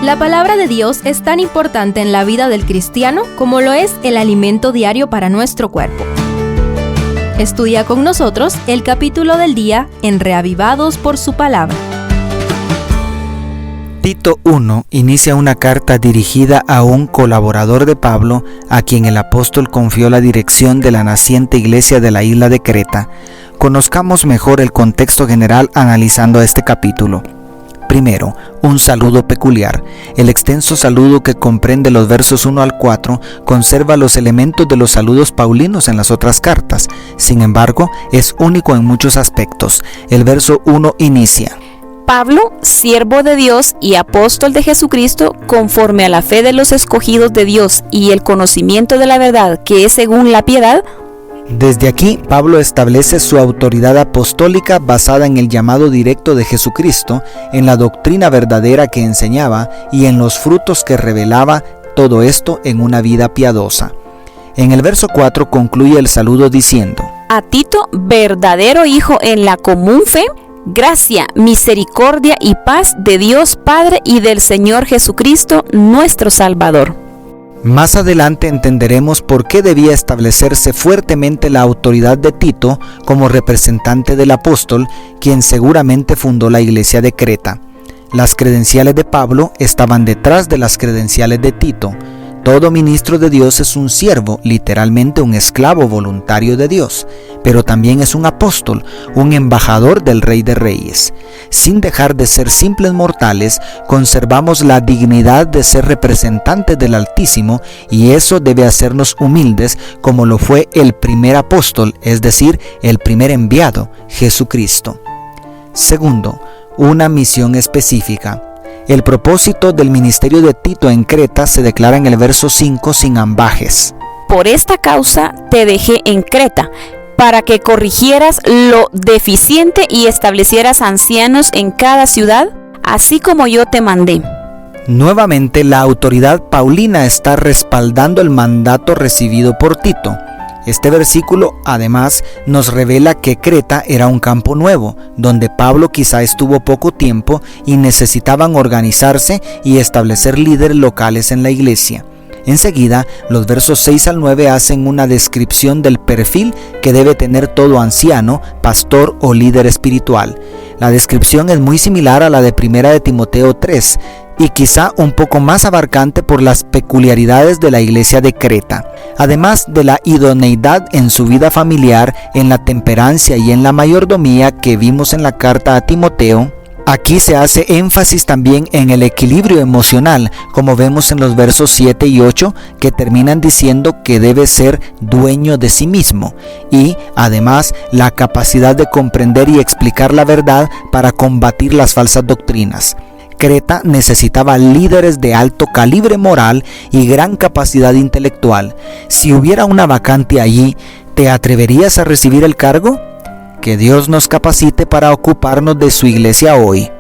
La palabra de Dios es tan importante en la vida del cristiano como lo es el alimento diario para nuestro cuerpo. Estudia con nosotros el capítulo del día en Reavivados por su palabra. Tito 1 inicia una carta dirigida a un colaborador de Pablo, a quien el apóstol confió la dirección de la naciente iglesia de la isla de Creta. Conozcamos mejor el contexto general analizando este capítulo. Primero, un saludo peculiar. El extenso saludo, que comprende los versos 1 al 4, conserva los elementos de los saludos paulinos en las otras cartas. Sin embargo, es único en muchos aspectos. El verso 1 inicia: Pablo, siervo de Dios y apóstol de Jesucristo, conforme a la fe de los escogidos de Dios y el conocimiento de la verdad que es según la piedad. Desde aquí, Pablo establece su autoridad apostólica basada en el llamado directo de Jesucristo, en la doctrina verdadera que enseñaba y en los frutos que revelaba, todo esto en una vida piadosa. En el verso 4 concluye el saludo diciendo: A Tito, verdadero hijo en la común fe, gracia, misericordia y paz de Dios Padre y del Señor Jesucristo, nuestro Salvador. Más adelante entenderemos por qué debía establecerse fuertemente la autoridad de Tito como representante del apóstol, quien seguramente fundó la iglesia de Creta. Las credenciales de Pablo estaban detrás de las credenciales de Tito. Todo ministro de Dios es un siervo, literalmente un esclavo voluntario de Dios, pero también es un apóstol, un embajador del Rey de Reyes. Sin dejar de ser simples mortales, conservamos la dignidad de ser representantes del Altísimo, y eso debe hacernos humildes, como lo fue el primer apóstol, es decir, el primer enviado, Jesucristo. Segundo, una misión específica. El propósito del ministerio de Tito en Creta se declara en el verso 5 sin ambajes. Por esta causa te dejé en Creta, para que corrigieras lo deficiente y establecieras ancianos en cada ciudad, así como yo te mandé. Nuevamente, la autoridad paulina está respaldando el mandato recibido por Tito. Este versículo, además, nos revela que Creta era un campo nuevo, donde Pablo quizá estuvo poco tiempo y necesitaban organizarse y establecer líderes locales en la iglesia. Enseguida, los versos 6 al 9 hacen una descripción del perfil que debe tener todo anciano, pastor o líder espiritual. La descripción es muy similar a la de 1 de Timoteo 3 y quizá un poco más abarcante por las peculiaridades de la iglesia de Creta. Además de la idoneidad en su vida familiar, en la temperancia y en la mayordomía que vimos en la carta a Timoteo, aquí se hace énfasis también en el equilibrio emocional, como vemos en los versos 7 y 8, que terminan diciendo que debe ser dueño de sí mismo, y además la capacidad de comprender y explicar la verdad para combatir las falsas doctrinas. Creta necesitaba líderes de alto calibre moral y gran capacidad intelectual. Si hubiera una vacante allí, ¿te atreverías a recibir el cargo? Que Dios nos capacite para ocuparnos de su iglesia hoy.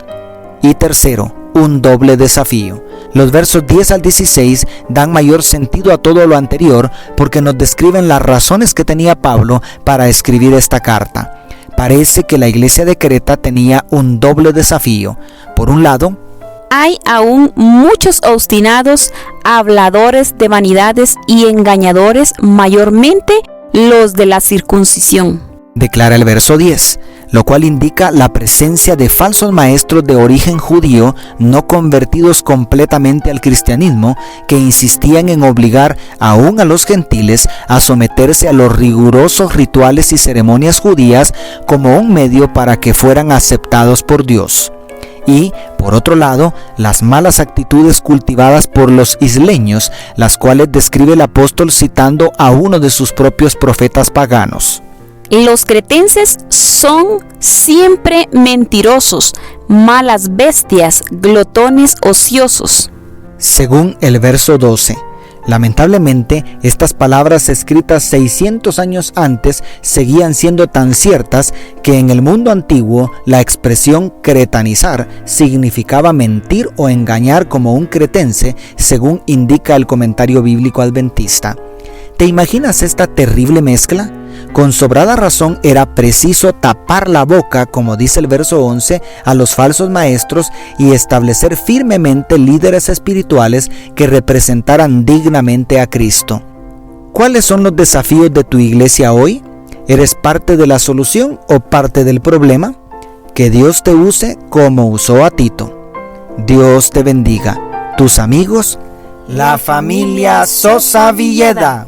Y tercero, un doble desafío. Los versos 10 al 16 dan mayor sentido a todo lo anterior porque nos describen las razones que tenía Pablo para escribir esta carta. Parece que la iglesia de Creta tenía un doble desafío. Por un lado, hay aún muchos obstinados, habladores de vanidades y engañadores, mayormente los de la circuncisión. Declara el verso 10, lo cual indica la presencia de falsos maestros de origen judío no convertidos completamente al cristianismo, que insistían en obligar aún a los gentiles a someterse a los rigurosos rituales y ceremonias judías como un medio para que fueran aceptados por Dios. Y, por otro lado, las malas actitudes cultivadas por los isleños, las cuales describe el apóstol citando a uno de sus propios profetas paganos. Los cretenses son siempre mentirosos, malas bestias, glotones ociosos. Según el verso 12. Lamentablemente, estas palabras escritas 600 años antes seguían siendo tan ciertas que en el mundo antiguo la expresión cretanizar significaba mentir o engañar como un cretense, según indica el comentario bíblico adventista. ¿Te imaginas esta terrible mezcla? Con sobrada razón era preciso tapar la boca, como dice el verso 11, a los falsos maestros y establecer firmemente líderes espirituales que representaran dignamente a Cristo. ¿Cuáles son los desafíos de tu iglesia hoy? ¿Eres parte de la solución o parte del problema? Que Dios te use como usó a Tito. Dios te bendiga. Tus amigos, la familia Sosa Villeda.